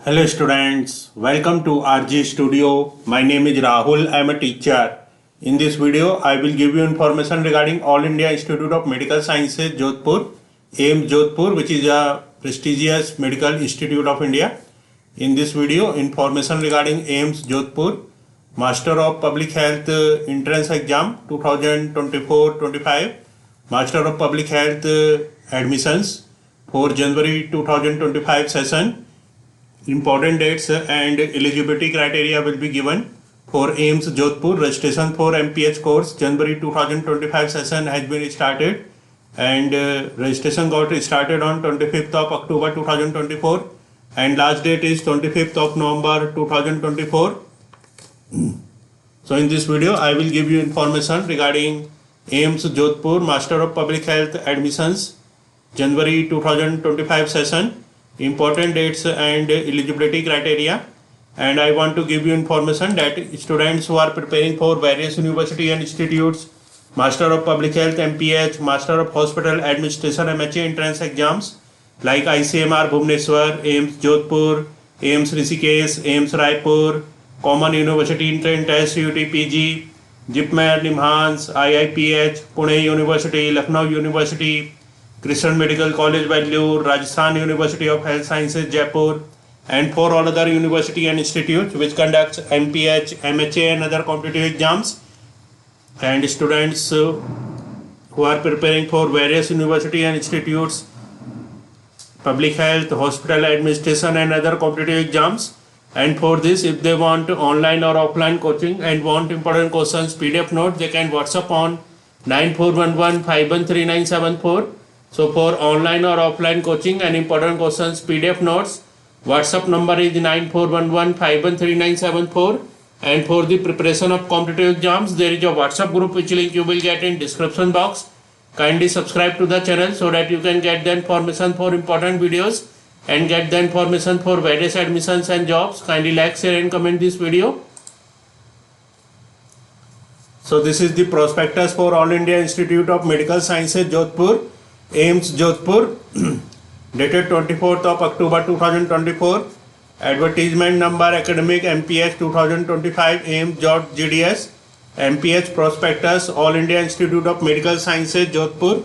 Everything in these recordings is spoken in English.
Hello students, welcome to RG Studio. My name is Rahul. I am a teacher. In this video, I will give you information regarding All India Institute of Medical Sciences, Jodhpur, AIIMS Jodhpur, which is a prestigious medical institute of India. In this video, information regarding AIIMS Jodhpur, Master of Public Health Entrance Exam 2024-25, Master of Public Health Admissions for January 2025 session. Important dates and eligibility criteria will be given for AIIMS Jodhpur. Registration for MPH course January 2025 session has been started, and registration got started on 25th of October 2024 and last date is 25th of November 2024. So in this video I will give you information regarding AIIMS Jodhpur Master of Public Health Admissions January 2025 session, important dates and eligibility criteria. And I want to give you information that students who are preparing for various university and institutes Master of Public Health MPH, Master of Hospital Administration MHA entrance exams like ICMR Bhubaneswar, AIIMS Jodhpur, AIIMS Rishikesh, AIIMS Raipur, Common University Entrance Test UTPG, JIPMER Nimhans, IIPH, Pune University, Lucknow University, Christian Medical College Bangalore, Rajasthan University of Health Sciences Jaipur, and for all other university and institutes which conducts MPH, MHA and other competitive exams. And students who are preparing for various university and institutes public health, hospital administration and other competitive exams. And for this, if they want online or offline coaching and want important questions PDF note, they can WhatsApp on 9411513974. So for online or offline coaching and important questions PDF notes, WhatsApp number is 9411513974. And for the preparation of competitive exams, there is a WhatsApp group which link you will get in description box. Kindly subscribe to the channel so that you can get the information for important videos and get the information for various admissions and jobs. Kindly like, share and comment this video. So this is the prospectus for All India Institute of Medical Sciences Jodhpur, AIIMS Jodhpur, dated 24th of October 2024. Advertisement number academic MPH 2025 AIIMS.GDS, MPH prospectus All India Institute of Medical Sciences Jodhpur,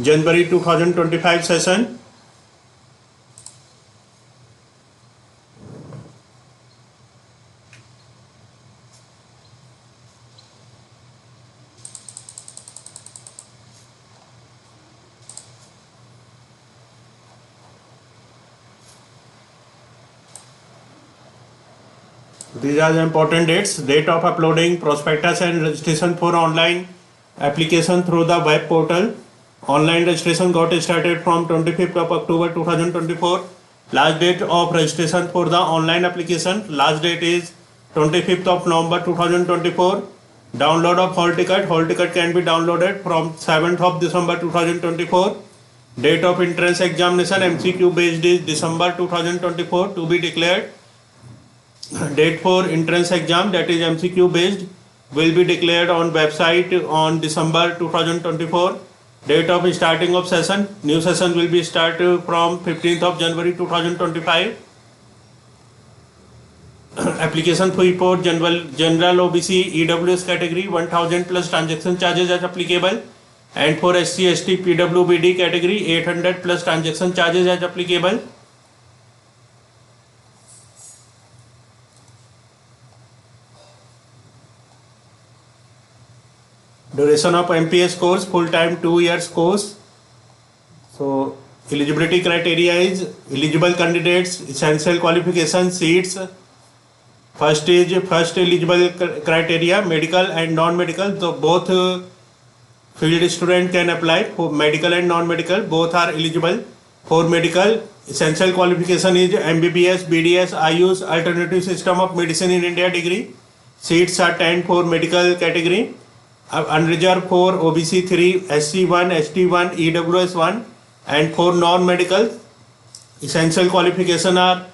January 2025 session. These are the important dates: date of uploading prospectus and registration for online application through the web portal. Online registration got started from 25th of October 2024. Last date of registration for the online application, last date is 25th of November 2024. Download of hall ticket can be downloaded from 7th of December 2024. Date of entrance examination MCQ based is December 2024 to be declared. Date for entrance exam, that is MCQ based, will be declared on website on December 2024. Date of starting of session, new session will be started from 15th of January 2025. Application fee for general OBC EWS category 1000 plus transaction charges as applicable, and for SC ST PWBD category 800 plus transaction charges as applicable. Duration of MPH course, full time 2 years course. So eligibility criteria is eligible candidates, essential qualification, seats. First eligible criteria, medical and non-medical. So both field student can apply. For medical and non-medical, both are eligible. For medical, essential qualification is MBBS, BDS, Ayush, alternative system of medicine in India degree. Seats are 10 for medical category. Unreserved for OBC 3, SC 1, ST 1, EWS 1, and for non-medical, essential qualification are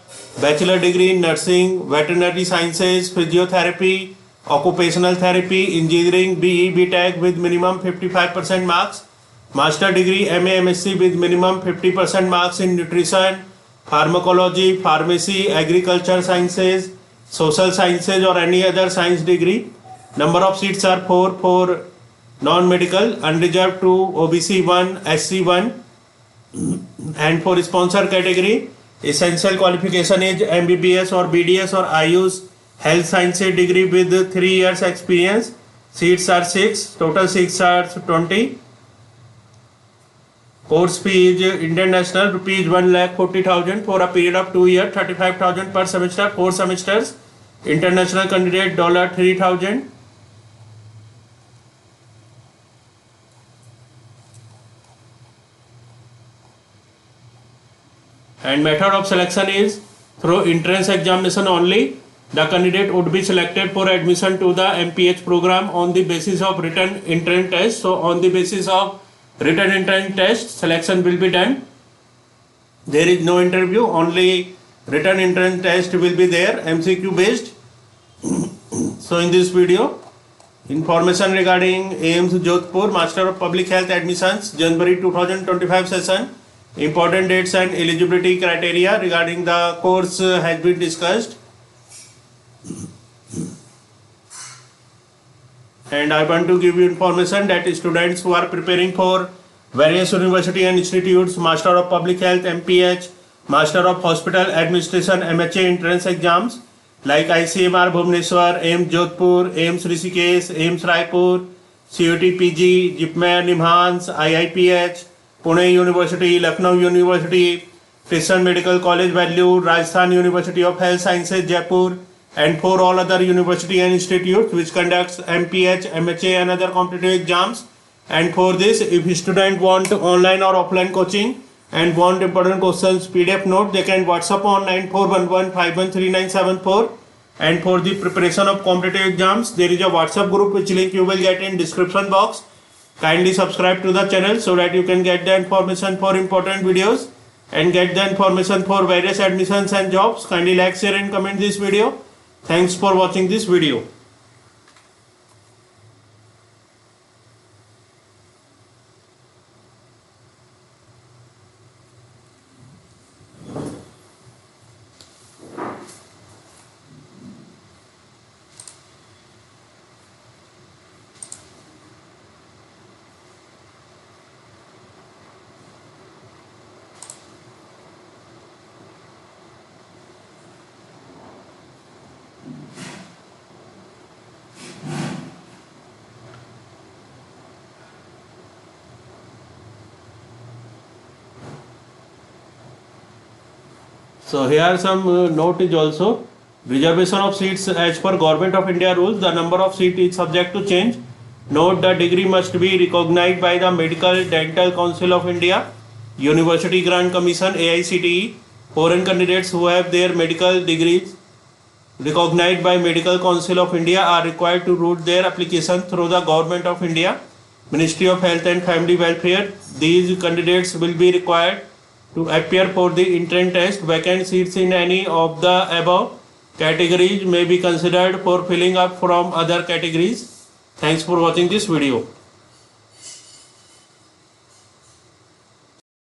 bachelor degree in nursing, veterinary sciences, physiotherapy, occupational therapy, engineering, BE, BTech with minimum 55% marks, master degree MA, MSc with minimum 50% marks in nutrition, pharmacology, pharmacy, agriculture sciences, social sciences or any other science degree. Number of seats are 4 for non-medical, unreserved to OBC 1, SC 1. And for sponsor category, essential qualification is MBBS or BDS or Ayush health sciences degree with 3 years experience. Seats are 6, total seats are 20. Course fee is Indian national rupees 1,40,000 for a period of 2 years, 35,000 per semester, 4 semesters. International candidate $3,000. And method of selection is through entrance examination only. The candidate would be selected for admission to the MPH program on the basis of written entrance test. So on the basis of written entrance test, selection will be done. There is no interview, only written entrance test will be there, MCQ based. So in this video, information regarding AIIMS Jodhpur Master of Public Health Admissions January 2025 session. Important dates and eligibility criteria regarding the course has been discussed. And I want to give you information that students who are preparing for various university and institutes, Master of Public Health, MPH, Master of Hospital Administration, MHA entrance exams like ICMR Bhubaneswar, AIIMS Jodhpur, AIIMS Rishikesh, AIIMS Raipur, CUT PG, JIPMER Nimhans, IIPH, Pune University, Lucknow University, Christian Medical College Value, Rajasthan University of Health Sciences Jaipur, and for all other university and institutes which conducts MPH, MHA and other competitive exams. And for this, if student want online or offline coaching and want important questions PDF note, they can WhatsApp on 9411513974. And for the preparation of competitive exams, there is a WhatsApp group which link you will get in description box. Kindly subscribe to the channel so that you can get the information for important videos and get the information for various admissions and jobs. Kindly like, share and comment this video. Thanks for watching this video. So here some note is also reservation of seats as per Government of India rules. The number of seats is subject to change. Note, the degree must be recognized by the Medical Dental Council of India, University Grant Commission AICTE. Foreign candidates who have their medical degrees recognized by Medical Council of India are required to route their application through the Government of India, Ministry of Health and Family Welfare. These candidates will be required to appear for the entrance test. Vacant seats in any of the above categories may be considered for filling up from other categories. Thanks for watching this video.